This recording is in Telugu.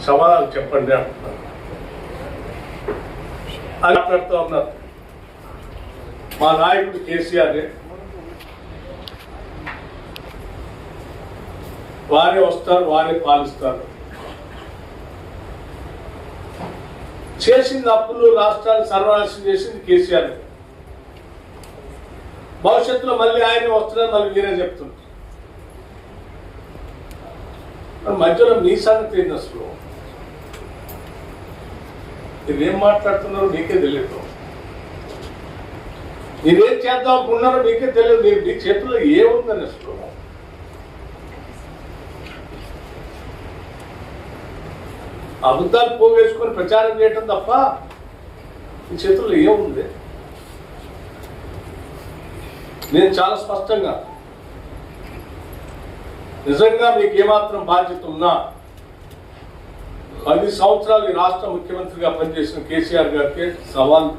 సమాధానం చెప్పండి అంటున్నారు. అని మాట్లాడుతూ ఉన్నారు. మా నాయకుడు కేసీఆర్ వారే వస్తారు, వారే పాలిస్తారు. చేసింది అప్పులు రాష్ట్రాన్ని సర్వనాశనం చేసింది కేసీఆర్. భవిష్యత్తులో మళ్ళీ ఆయన వస్తున్నారని మళ్ళీ మీరే చెప్తున్నారు. మధ్యలో మీ సంగతి ఏంది? అసలు మీరేం మాట్లాడుతున్నారో మీకే తెలియదు. మీరేం చేద్దాం అనుకున్నారో మీకే తెలియదు. మీ చేతుల్లో ఏముందని అసలు అబద్ధాలు పోగేసుకొని ప్రచారం చేయటం తప్ప మీ చేతుల్లో ఏముంది? నేను చాలా స్పష్టంగా నిజంగా మీకు ఏమాత్రం బాధ్యత ఉన్నా 10 సంవత్సరాలు ఈ రాష్ట్ర ముఖ్యమంత్రిగా పనిచేసిన కేసీఆర్ గారికి సవాల్